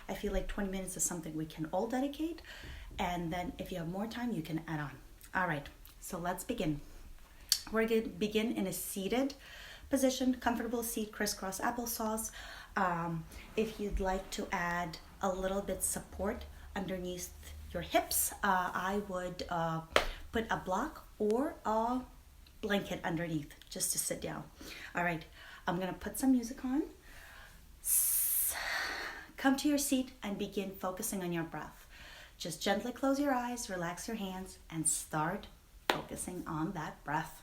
I feel like 20 minutes is something we can all dedicate. And then if you have more time, you can add on. All right, so let's begin. We're going to begin in a seated position, comfortable seat, crisscross applesauce. If you'd like to add a little bit support underneath your hips, I would put a block or a blanket underneath just to sit down. All right, I'm gonna put some music on. Come to your seat and begin focusing on your breath. Just gently close your eyes, relax your hands, and start focusing on that breath.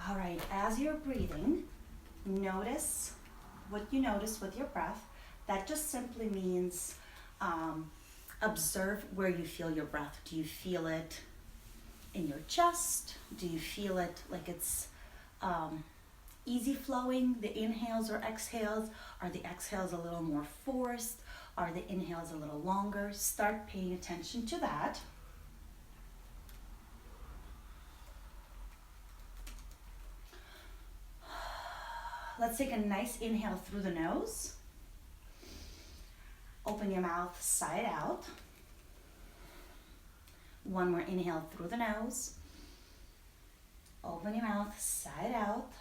All right, as you're breathing, notice what you notice with your breath. That just simply means observe where you feel your breath. Do you feel it in your chest? Do you feel it like it's easy flowing, the inhales or exhales? Are the exhales a little more forced? Are the inhales a little longer? Start paying attention to that. Let's take a nice inhale through the nose. Open your mouth side out. One more inhale through the nose. Open your mouth side out.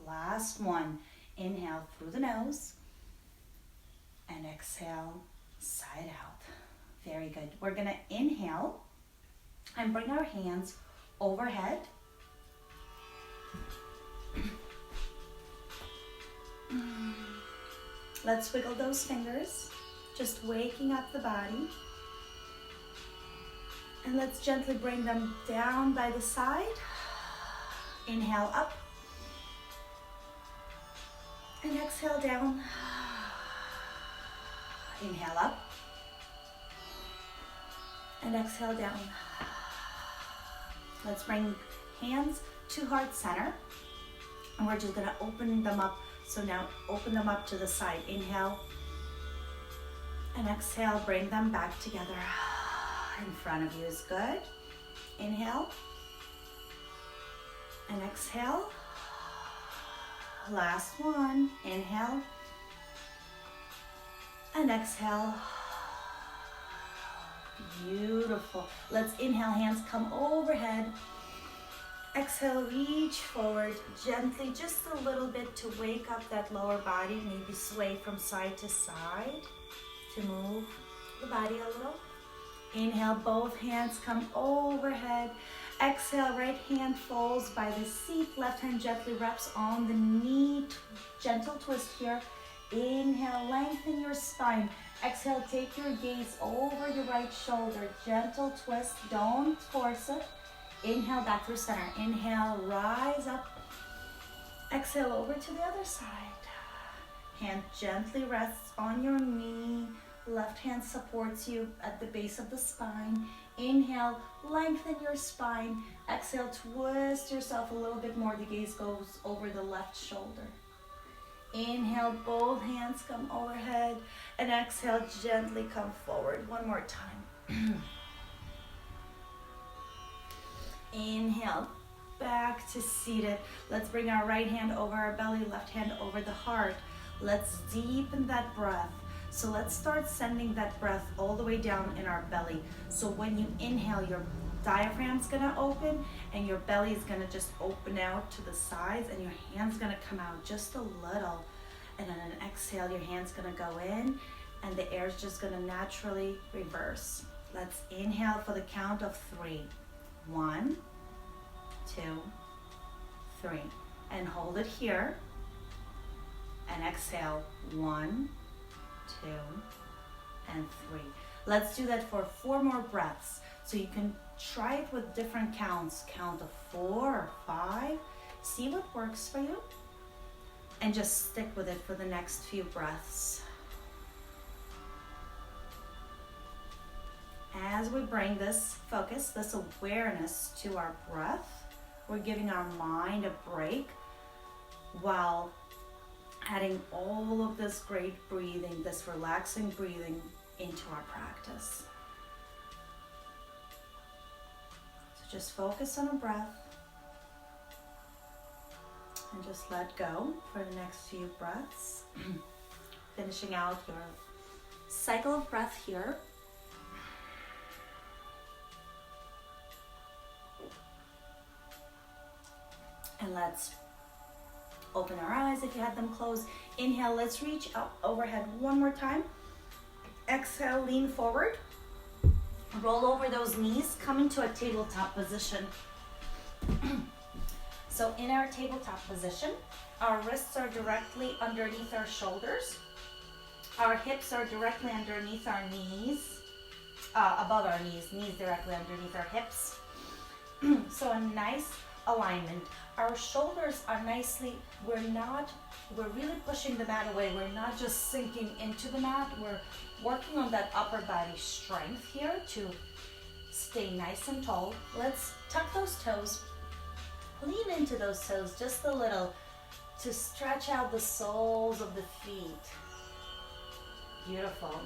Last one. Inhale through the nose. And exhale side out. Very good. We're going to inhale and bring our hands overhead. Let's wiggle those fingers, just waking up the body. And let's gently bring them down by the side. Inhale up. And exhale down. Inhale up. And exhale down. Let's bring hands to heart center. And we're just gonna open them up. So now open them up to the side. Inhale and exhale, bring them back together. In front of you is good. Inhale and exhale. Last one. Inhale and exhale. Beautiful. Let's inhale, hands come overhead. Exhale, reach forward gently, just a little bit to wake up that lower body. Maybe sway from side to side to move the body a little. Inhale, both hands come overhead. Exhale, right hand falls by the seat. Left hand gently rests on the knee. Gentle twist here. Inhale, lengthen your spine. Exhale, take your gaze over your right shoulder. Gentle twist, don't force it. Inhale, back through center. Inhale, rise up. Exhale, over to the other side. Hand gently rests on your knee. Left hand supports you at the base of the spine. Inhale, lengthen your spine. Exhale, twist yourself a little bit more. The gaze goes over the left shoulder. Inhale, both hands come overhead. And exhale, gently come forward. One more time. Inhale, back to seated. Let's bring our right hand over our belly, left hand over the heart. Let's deepen that breath. So let's start sending that breath all the way down in our belly. So when you inhale, your diaphragm's gonna open and your belly is gonna just open out to the sides and your hand's gonna come out just a little. And on an exhale, your hand's gonna go in and the air's just gonna naturally reverse. Let's inhale for the count of 3. 1, 2, 3. And hold it here. And exhale. 1, 2, and 3. Let's do that for 4 more breaths. So you can try it with different counts. Count of 4 or 5. See what works for you. And just stick with it for the next few breaths. As we bring this focus, this awareness to our breath, we're giving our mind a break while adding all of this great breathing, this relaxing breathing into our practice. Just focus on a breath and just let go for the next few breaths. Finishing out your cycle of breath here. And let's open our eyes if you had them closed. Inhale, let's reach up overhead one more time. Exhale, lean forward. Roll over those knees, come into a tabletop position. So in our tabletop position, our wrists are directly underneath our shoulders. Our hips are directly underneath our knees, above our knees directly underneath our hips. So a nice alignment. Our shoulders are nicely, we're really pushing the mat away. We're not just sinking into the mat. We're working on that upper body strength here to stay nice and tall. Let's tuck those toes. Lean into those toes just a little to stretch out the soles of the feet. Beautiful.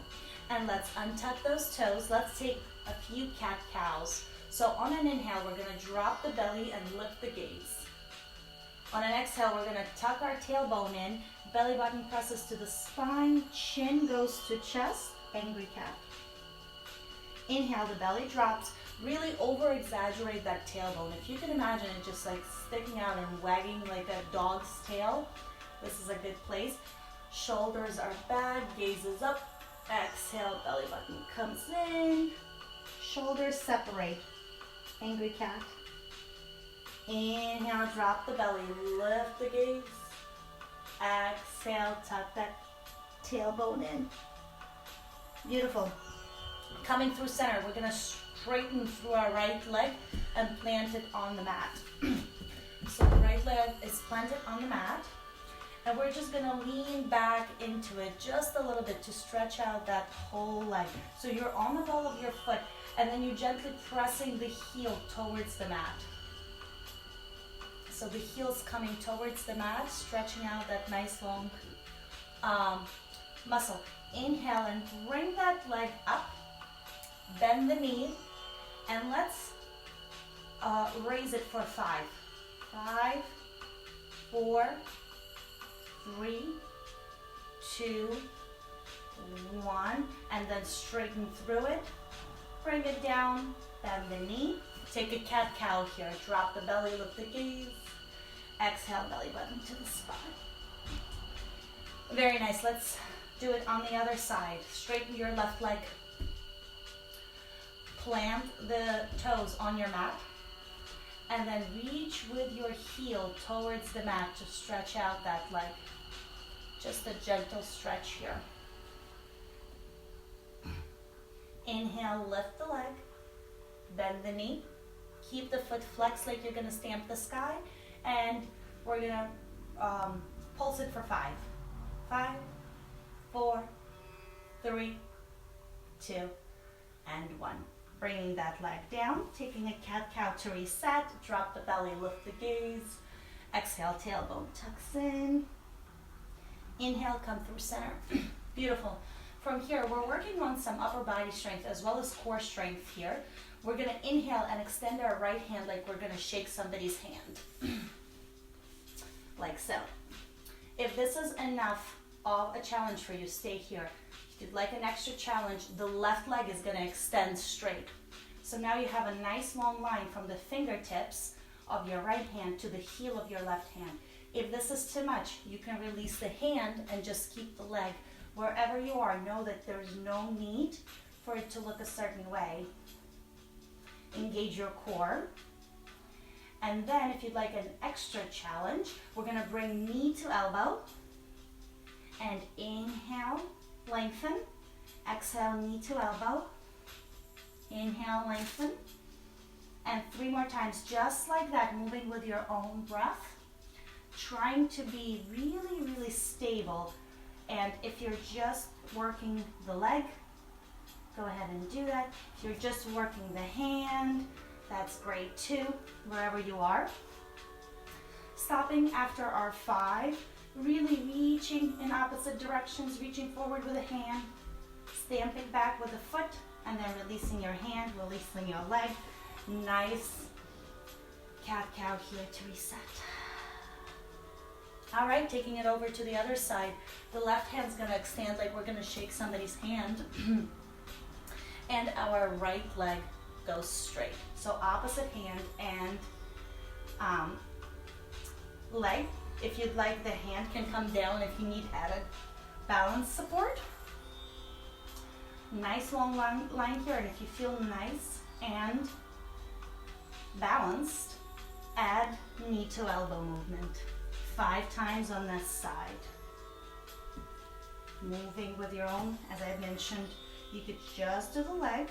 And let's untuck those toes. Let's take a few cat-cows. So on an inhale, we're going to drop the belly and lift the gaze. On an exhale, we're going to tuck our tailbone in. Belly button presses to the spine. Chin goes to chest. Angry cat. Inhale, the belly drops. Really over-exaggerate that tailbone. If you can imagine it just like sticking out and wagging like a dog's tail, this is a good place. Shoulders are back, gaze is up. Exhale, belly button comes in. Shoulders separate. Angry cat. Inhale, drop the belly, lift the gaze. Exhale, tuck that tailbone in. Beautiful. Coming through center, we're gonna straighten through our right leg and plant it on the mat. So the right leg is planted on the mat, and we're just gonna lean back into it just a little bit to stretch out that whole leg. So you're on the ball of your foot, and then you're gently pressing the heel towards the mat. So the heel's coming towards the mat, stretching out that nice long muscle. Inhale and bring that leg up, bend the knee, and let's raise it for 5. 5, 4, 3, 2, 1, and then straighten through it. Bring it down, bend the knee. Take a cat-cow here. Drop the belly, lift the gaze. Exhale, belly button to the spine. Very nice. Let's do it on the other side. Straighten your left leg. Plant the toes on your mat. And then reach with your heel towards the mat to stretch out that leg. Just a gentle stretch here. Inhale, lift the leg. Bend the knee. Keep the foot flexed like you're going to stamp the sky. And we're going to pulse it for 5. 5, 4, 3, 2, and 1. Bringing that leg down, taking a cat-cow to reset. Drop the belly, lift the gaze. Exhale, tailbone tucks in. Inhale, come through center. Beautiful. From here, we're working on some upper body strength as well as core strength here. We're going to inhale and extend our right hand like we're going to shake somebody's hand. Like so. If this is enough of a challenge for you, stay here. If you'd like an extra challenge, the left leg is going to extend straight. So now you have a nice long line from the fingertips of your right hand to the heel of your left hand. If this is too much, you can release the hand and just keep the leg. Wherever you are, know that there's no need for it to look a certain way. Engage your core. And then if you'd like an extra challenge, we're going to bring knee to elbow. And inhale, lengthen. Exhale, knee to elbow. Inhale, lengthen. And 3 more times, just like that, moving with your own breath. Trying to be really, really stable. And if you're just working the leg, go ahead and do that. If you're just working the hand, that's great too, wherever you are. Stopping after our 5, really reaching in opposite directions, reaching forward with a hand, stamping back with a foot, and then releasing your hand, releasing your leg. Nice cat-cow here to reset. All right, taking it over to the other side. The left hand's gonna extend like we're gonna shake somebody's hand. And our right leg goes straight. So opposite hand and leg. If you'd like, the hand can come down if you need added balance support. Nice long line here, and if you feel nice and balanced, add knee to elbow movement. 5 times on this side. Moving with your own, as I mentioned, you could just do the leg,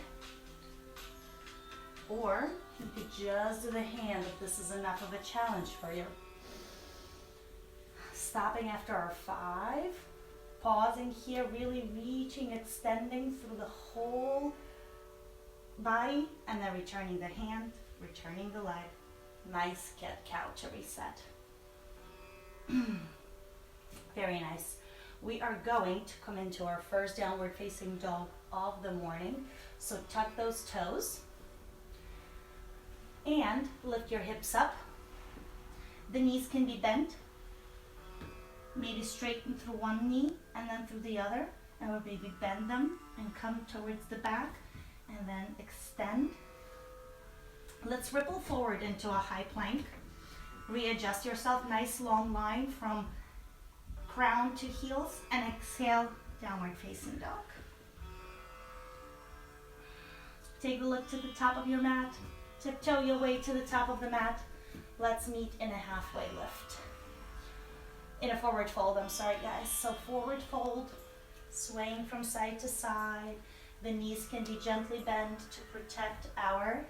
or you could just do the hand if this is enough of a challenge for you. Stopping after our 5, pausing here, really reaching, extending through the whole body, and then returning the hand, returning the leg. Nice cat-cow to reset. Very nice. We are going to come into our first downward facing dog of the morning. So tuck those toes and lift your hips up. The knees can be bent. Maybe straighten through one knee and then through the other. And we'll maybe bend them and come towards the back and then extend. Let's ripple forward into a high plank. Readjust yourself, nice long line from crown to heels, and exhale, downward facing dog. Take a look to the top of your mat. Tiptoe your way to the top of the mat. Let's meet in a halfway lift. In a forward fold, I'm sorry guys. So forward fold, swaying from side to side. The knees can be gently bent to protect our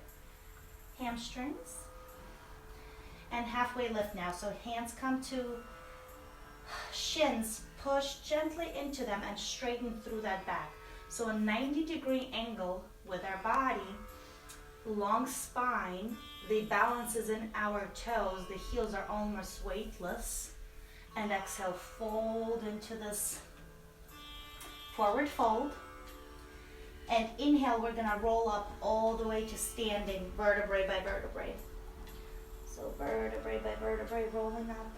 hamstrings. And halfway lift now. So hands come to shins, push gently into them and straighten through that back. So a 90-degree angle with our body, long spine, the balance is in our toes, the heels are almost weightless. And exhale, fold into this forward fold. And inhale, we're gonna roll up all the way to standing, vertebrae by vertebrae. So vertebrae by vertebrae, rolling up,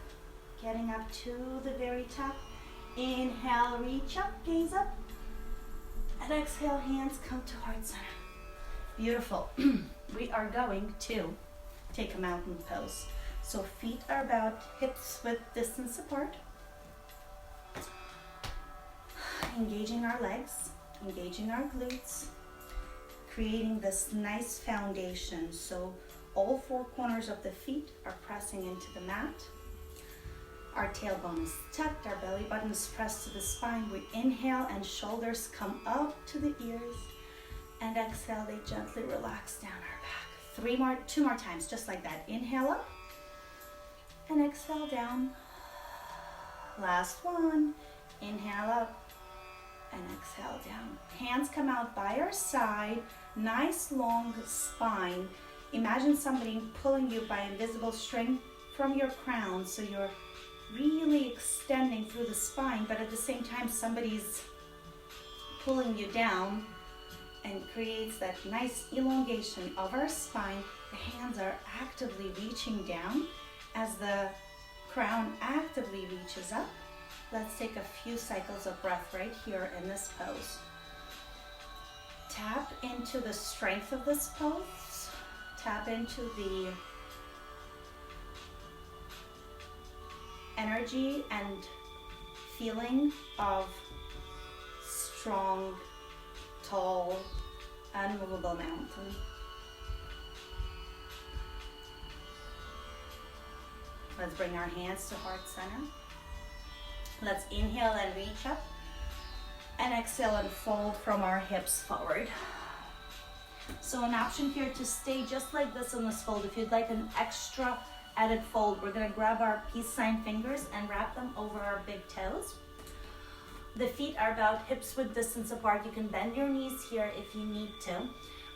getting up to the very top. Inhale, reach up, gaze up. And exhale, hands come to heart center. Beautiful. We are going to take a mountain pose. So feet are about hips width distance apart. Engaging our legs, engaging our glutes, creating this nice foundation. So all 4 corners of the feet are pressing into the mat. Our tailbone is tucked, our belly button is pressed to the spine. We inhale and shoulders come up to the ears. And exhale, they gently relax down our back. 2 more times, just like that. Inhale up and exhale down. Last one. Inhale up and exhale down. Hands come out by our side. Nice long spine. Imagine somebody pulling you by invisible string from your crown, so you're really extending through the spine, but at the same time somebody's pulling you down, and creates that nice elongation of our spine. The hands are actively reaching down as the crown actively reaches up. Let's take a few cycles of breath right here in this pose. Tap into the strength of this pose. Tap into the energy and feeling of strong, tall, unmovable mountain. Let's bring our hands to heart center. Let's inhale and reach up, and exhale and fold from our hips forward. So an option here to stay just like this in this fold. If you'd like an extra added fold, we're gonna grab our peace sign fingers and wrap them over our big toes. The feet are about hips width distance apart. You can bend your knees here if you need to.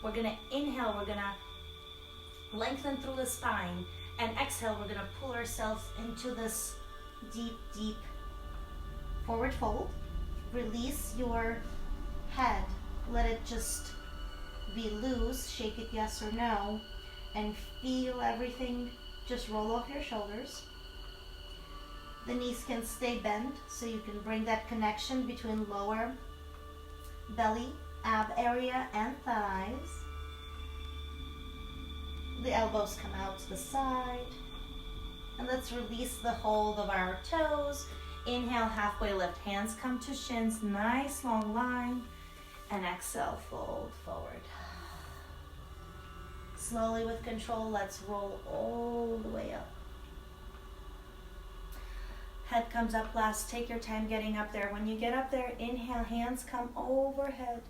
We're gonna inhale, we're gonna lengthen through the spine, and exhale, we're gonna pull ourselves into this deep, deep forward fold. Release your head, let it just be loose, shake it yes or no, and feel everything just roll off your shoulders. The knees can stay bent, so you can bring that connection between lower belly, ab area, and thighs. The elbows come out to the side. And let's release the hold of our toes. Inhale, halfway lift. Hands come to shins, nice long line. And exhale, fold forward. Slowly with control, let's roll all the way up. Head comes up last. Take your time getting up there. When you get up there, inhale, hands come overhead.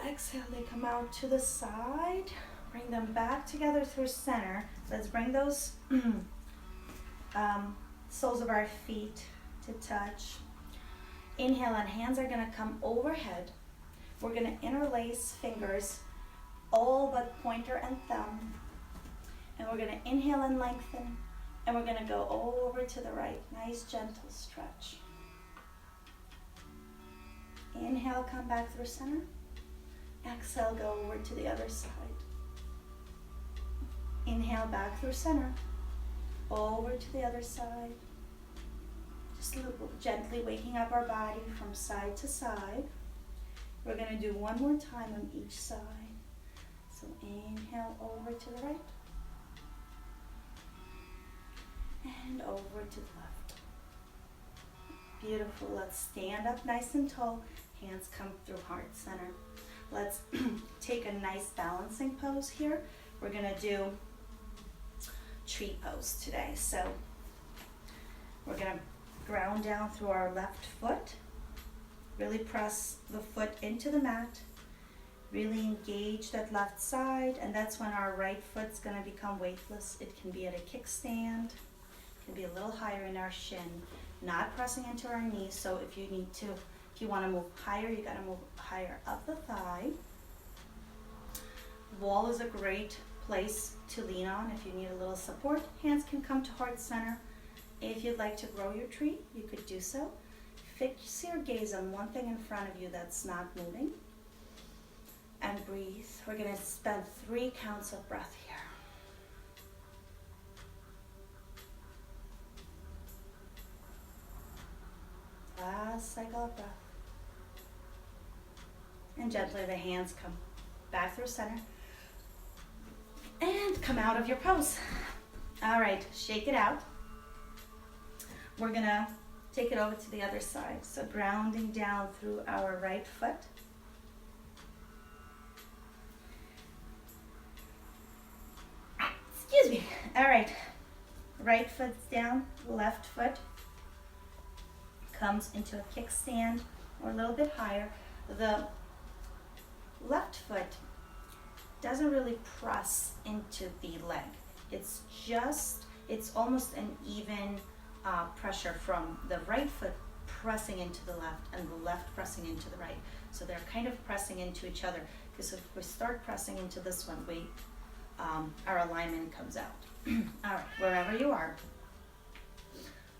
Exhale, they come out to the side. Bring them back together through center. Let's bring those soles of our feet to touch. Inhale, and hands are gonna come overhead. We're gonna interlace fingers, all but pointer and thumb. And we're gonna inhale and lengthen. And we're gonna go over to the right. Nice gentle stretch. Inhale, come back through center. Exhale, go over to the other side. Inhale, back through center. Over to the other side. Just gently waking up our body from side to side. We're gonna do one more time on each side. So inhale over to the right. And over to the left. Beautiful. Let's stand up nice and tall. Hands come through heart center. Let's take a nice balancing pose here. We're gonna do tree pose today. So we're gonna ground down through our left foot. Really press the foot into the mat. Really engage that left side, and that's when our right foot's gonna become weightless. It can be at a kickstand. Can be a little higher in our shin, not pressing into our knees. So if you want to move higher, you got to move higher up the thigh. Wall is a great place to lean on if you need a little support. Hands can come to heart center. If you'd like to grow your tree, you could do so. Fix your gaze on one thing in front of you that's not moving. And breathe. We're going to spend 3 counts of breath here. Last cycle of breath. And gently the hands come back through center. And come out of your pose. All right, shake it out. We're gonna take it over to the other side. So grounding down through our right foot. Excuse me. All right, right foot's down, left foot comes into a kickstand or a little bit higher. The left foot doesn't really press into the leg. It's almost an even pressure from the right foot pressing into the left and the left pressing into the right. So they're kind of pressing into each other, because if we start pressing into this one, our alignment comes out. All right, wherever you are,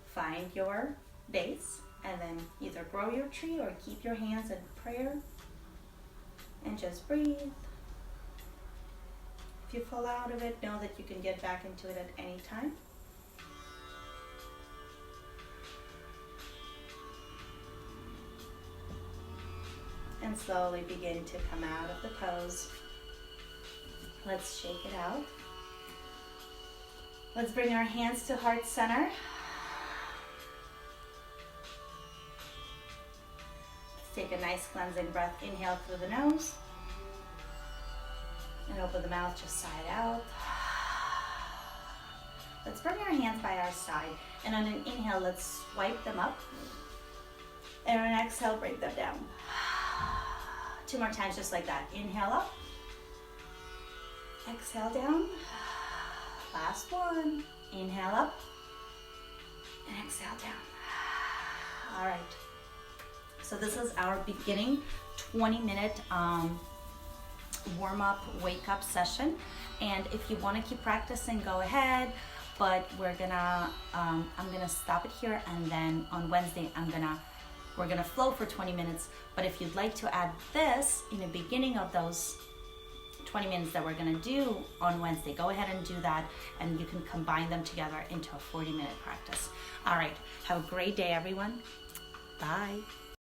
find your base. And then either grow your tree or keep your hands in prayer. And just breathe. If you fall out of it, know that you can get back into it at any time. And slowly begin to come out of the pose. Let's shake it out. Let's bring our hands to heart center. Take a nice cleansing breath. Inhale through the nose. And open the mouth just side out. Let's bring our hands by our side. And on an inhale, let's swipe them up. And on an exhale, bring them down. 2 more times just like that. Inhale up. Exhale down. Last one. Inhale up. And exhale down. All right. So this is our beginning 20-minute warm-up, wake-up session. And if you want to keep practicing, go ahead. But I'm gonna stop it here, and then on Wednesday we're gonna flow for 20 minutes. But if you'd like to add this in the beginning of those 20 minutes that we're gonna do on Wednesday, go ahead and do that, and you can combine them together into a 40-minute practice. All right, have a great day, everyone. Bye.